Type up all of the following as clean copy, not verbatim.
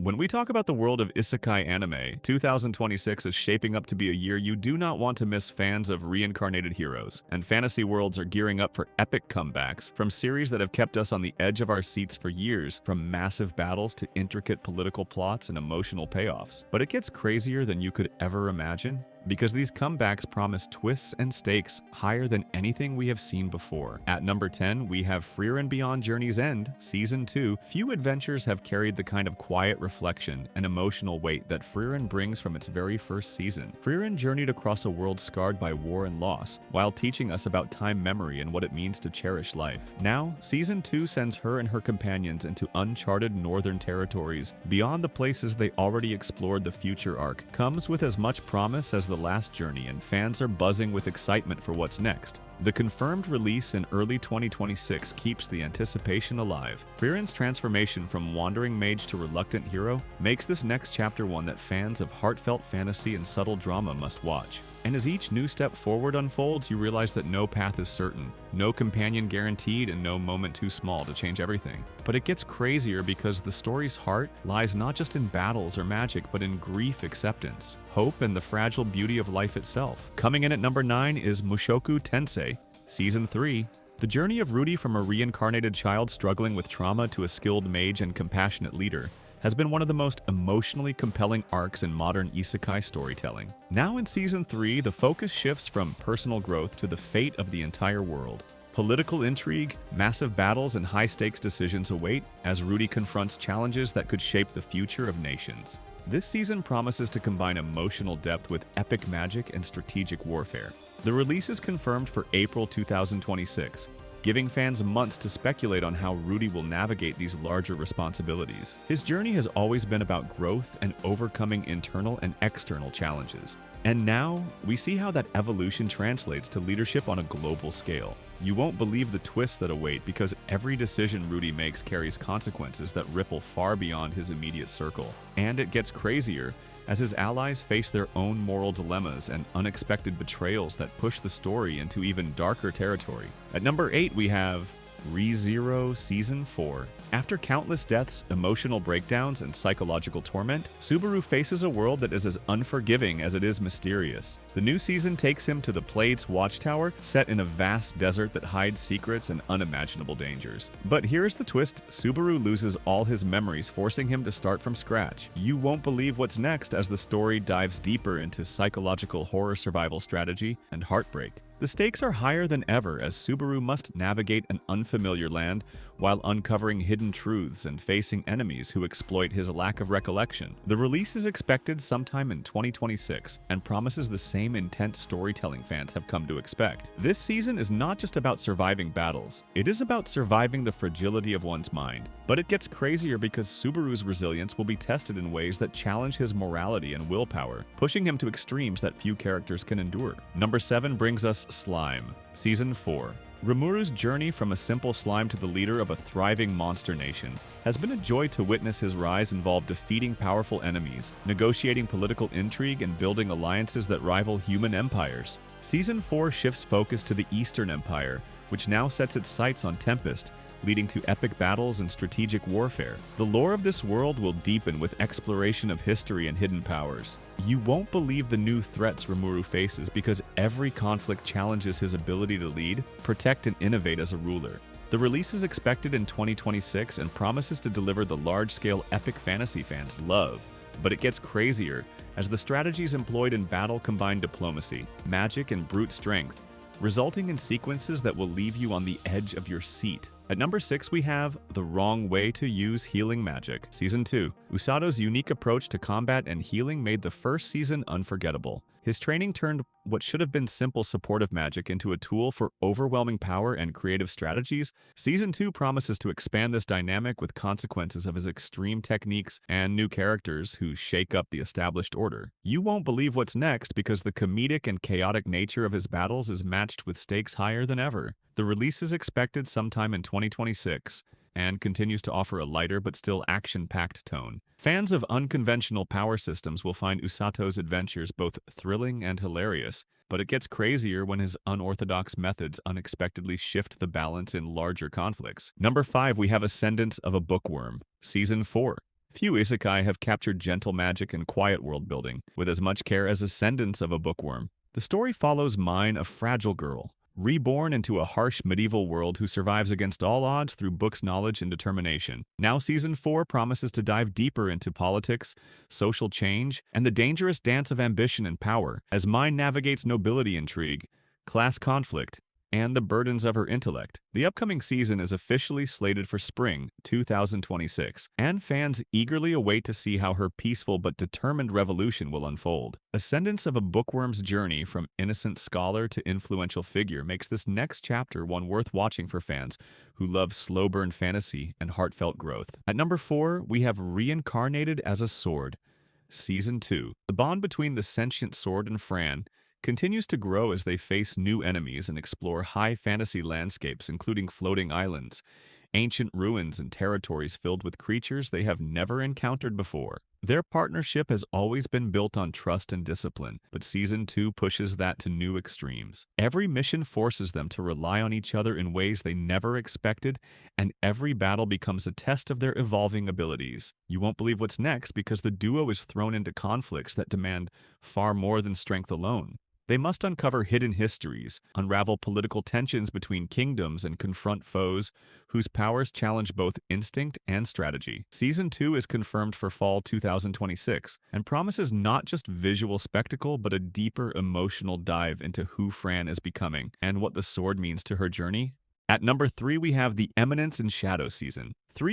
When we talk about the world of isekai anime, 2026 is shaping up to be a year you do not want to miss. Fans of reincarnated heroes and fantasy worlds are gearing up for epic comebacks from series that have kept us on the edge of our seats for years, from massive battles to intricate political plots and emotional payoffs. But it gets crazier than you could ever imagine, because these comebacks promise twists and stakes higher than anything we have seen before. At number 10, we have Frieren Beyond Journey's End, Season 2. Few adventures have carried the kind of quiet reflection and emotional weight that Frieren brings from its very first season. Frieren journeyed across a world scarred by war and loss, while teaching us about time memory and what it means to cherish life. Now, Season 2 sends her and her companions into uncharted northern territories, beyond the places they already explored. The future arc comes with as much promise as the last journey, and fans are buzzing with excitement for what's next. The confirmed release in early 2026 keeps the anticipation alive. Frieren's transformation from wandering mage to reluctant hero makes this next chapter one that fans of heartfelt fantasy and subtle drama must watch. And as each new step forward unfolds, you realize that no path is certain, no companion guaranteed, and no moment too small to change everything. But it gets crazier because the story's heart lies not just in battles or magic, but in grief acceptance, hope, and the fragile beauty of life itself. Coming in at number 9 is Mushoku Tensei, Season 3. The journey of Rudy from a reincarnated child struggling with trauma to a skilled mage and compassionate leader has been one of the most emotionally compelling arcs in modern isekai storytelling. Now in Season 3, the focus shifts from personal growth to the fate of the entire world. Political intrigue, massive battles, and high-stakes decisions await as Rudy confronts challenges that could shape the future of nations. This season promises to combine emotional depth with epic magic and strategic warfare. The release is confirmed for April 2026, giving fans months to speculate on how Rudy will navigate these larger responsibilities. His journey has always been about growth and overcoming internal and external challenges. And now, we see how that evolution translates to leadership on a global scale. You won't believe the twists that await, because every decision Rudy makes carries consequences that ripple far beyond his immediate circle. And it gets crazier as his allies face their own moral dilemmas and unexpected betrayals that push the story into even darker territory. At number 8, we have ReZero Season 4. After countless deaths, emotional breakdowns, and psychological torment, Subaru faces a world that is as unforgiving as it is mysterious. The new season takes him to the Plate's watchtower, set in a vast desert that hides secrets and unimaginable dangers. But here's the twist: Subaru loses all his memories, forcing him to start from scratch. You won't believe what's next as the story dives deeper into psychological horror, survival strategy, and heartbreak. The stakes are higher than ever as Subaru must navigate an unfamiliar land while uncovering hidden truths and facing enemies who exploit his lack of recollection. The release is expected sometime in 2026 and promises the same intense storytelling fans have come to expect. This season is not just about surviving battles, it is about surviving the fragility of one's mind. But it gets crazier because Subaru's resilience will be tested in ways that challenge his morality and willpower, pushing him to extremes that few characters can endure. Number 7 brings us Slime, Season 4. Rimuru's journey from a simple slime to the leader of a thriving monster nation has been a joy to witness. His rise involved defeating powerful enemies, negotiating political intrigue, and building alliances that rival human empires. Season 4 shifts focus to the Eastern Empire, which now sets its sights on Tempest, leading to epic battles and strategic warfare. The lore of this world will deepen with exploration of history and hidden powers. You won't believe the new threats Rimuru faces, because every conflict challenges his ability to lead, protect, and innovate as a ruler. The release is expected in 2026 and promises to deliver the large-scale epic fantasy fans love. But it gets crazier as the strategies employed in battle combine diplomacy, magic, and brute strength, resulting in sequences that will leave you on the edge of your seat. At number 6, we have The Wrong Way to Use Healing Magic, Season 2. Usato's unique approach to combat and healing made the first season unforgettable. His training turned what should have been simple supportive magic into a tool for overwhelming power and creative strategies. Season 2 promises to expand this dynamic with consequences of his extreme techniques and new characters who shake up the established order. You won't believe what's next, because the comedic and chaotic nature of his battles is matched with stakes higher than ever. The release is expected sometime in 2026 and continues to offer a lighter but still action-packed tone. Fans of unconventional power systems will find Usato's adventures both thrilling and hilarious, but it gets crazier when his unorthodox methods unexpectedly shift the balance in larger conflicts. Number 5, we have Ascendance of a Bookworm, Season 4. Few isekai have captured gentle magic and quiet world building with as much care as Ascendance of a Bookworm. The story follows Mine, a fragile girl, reborn into a harsh medieval world who survives against all odds through books' knowledge and determination. Now Season 4 promises to dive deeper into politics, social change, and the dangerous dance of ambition and power as Mine navigates nobility intrigue, class conflict, and the burdens of her intellect. The upcoming season is officially slated for spring 2026, and fans eagerly await to see how her peaceful but determined revolution will unfold. Ascendance of a Bookworm's journey from innocent scholar to influential figure makes this next chapter one worth watching for fans who love slow-burn fantasy and heartfelt growth. At number 4, we have Reincarnated as a Sword, Season 2. The bond between the sentient sword and Fran continues to grow as they face new enemies and explore high fantasy landscapes, including floating islands, ancient ruins, and territories filled with creatures they have never encountered before. Their partnership has always been built on trust and discipline, but Season 2 pushes that to new extremes. Every mission forces them to rely on each other in ways they never expected, and every battle becomes a test of their evolving abilities. You won't believe what's next because the duo is thrown into conflicts that demand far more than strength alone. They must uncover hidden histories, unravel political tensions between kingdoms, and confront foes whose powers challenge both instinct and strategy. Season 2 is confirmed for fall 2026 and promises not just visual spectacle but a deeper emotional dive into who Fran is becoming and what the sword means to her journey. At number 3, we have the Eminence and Shadow season.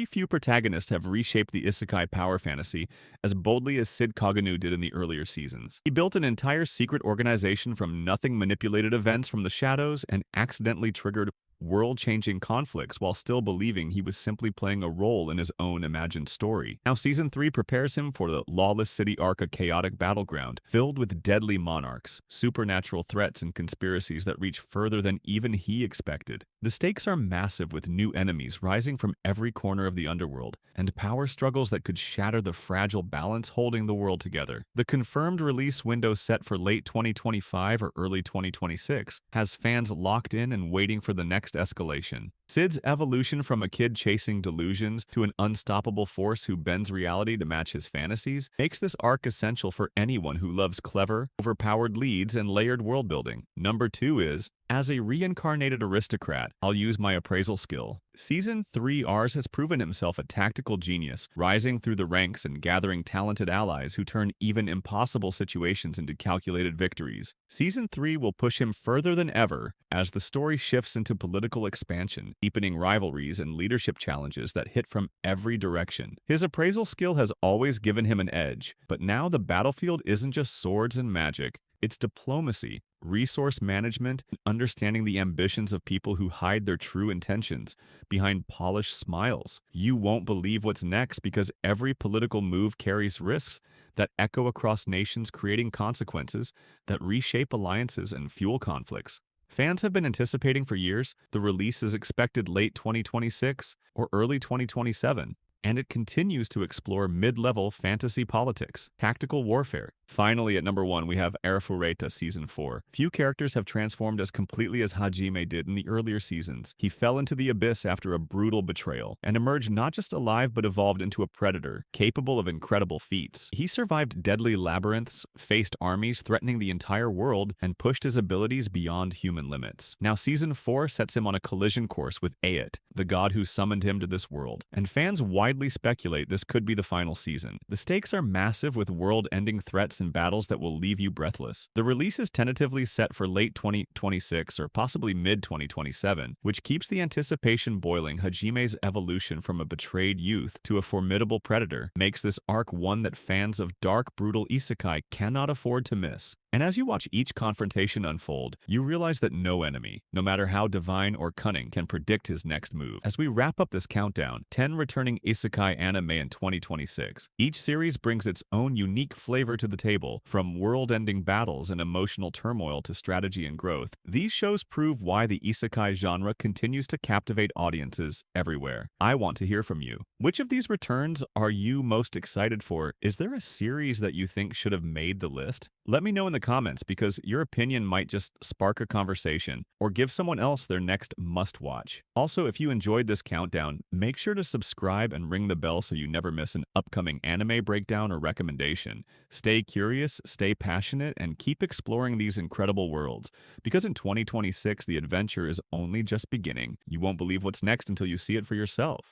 Few protagonists have reshaped the isekai power fantasy as boldly as Sid Kaganu did in the earlier seasons. He built an entire secret organization from nothing, manipulated events from the shadows, and accidentally triggered world-changing conflicts while still believing he was simply playing a role in his own imagined story. Now Season 3 prepares him for the Lawless City arc, a chaotic battleground filled with deadly monarchs, supernatural threats, and conspiracies that reach further than even he expected. The stakes are massive, with new enemies rising from every corner of the underworld, and power struggles that could shatter the fragile balance holding the world together. The confirmed release window, set for late 2025 or early 2026, has fans locked in and waiting for the next escalation. Sid's evolution from a kid chasing delusions to an unstoppable force who bends reality to match his fantasies makes this arc essential for anyone who loves clever, overpowered leads and layered world building. Number 2 is As a Reincarnated Aristocrat, I'll Use My Appraisal Skill. Season 3 Ars has proven himself a tactical genius, rising through the ranks and gathering talented allies who turn even impossible situations into calculated victories. Season 3 will push him further than ever as the story shifts into political expansion, deepening rivalries and leadership challenges that hit from every direction. His appraisal skill has always given him an edge, but now the battlefield isn't just swords and magic. It's diplomacy, resource management, and understanding the ambitions of people who hide their true intentions behind polished smiles. You won't believe what's next because every political move carries risks that echo across nations, creating consequences that reshape alliances and fuel conflicts. Fans have been anticipating for years. The release is expected late 2026 or early 2027. And it continues to explore mid-level fantasy politics, tactical warfare. Finally, at number 1, we have Arifureta Season 4. Few characters have transformed as completely as Hajime did in the earlier seasons. He fell into the abyss after a brutal betrayal, and emerged not just alive but evolved into a predator, capable of incredible feats. He survived deadly labyrinths, faced armies threatening the entire world, and pushed his abilities beyond human limits. Now Season 4 sets him on a collision course with Ayat, the god who summoned him to this world, and fans widely speculate this could be the final season. The stakes are massive, with world-ending threats and battles that will leave you breathless. The release is tentatively set for late 2026 or possibly mid-2027, which keeps the anticipation boiling. Hajime's evolution from a betrayed youth to a formidable predator makes this arc one that fans of dark, brutal isekai cannot afford to miss. And as you watch each confrontation unfold, you realize that no enemy, no matter how divine or cunning, can predict his next move. As we wrap up this countdown, 10 returning isekai anime in 2026. Each series brings its own unique flavor to the table, from world-ending battles and emotional turmoil to strategy and growth. These shows prove why the isekai genre continues to captivate audiences everywhere. I want to hear from you. Which of these returns are you most excited for? Is there a series that you think should have made the list? Let me know in the comments because your opinion might just spark a conversation or give someone else their next must-watch. Also, if you enjoyed this countdown, make sure to subscribe and ring the bell so you never miss an upcoming anime breakdown or recommendation. Stay curious, stay passionate, and keep exploring these incredible worlds. Because in 2026, the adventure is only just beginning. You won't believe what's next until you see it for yourself.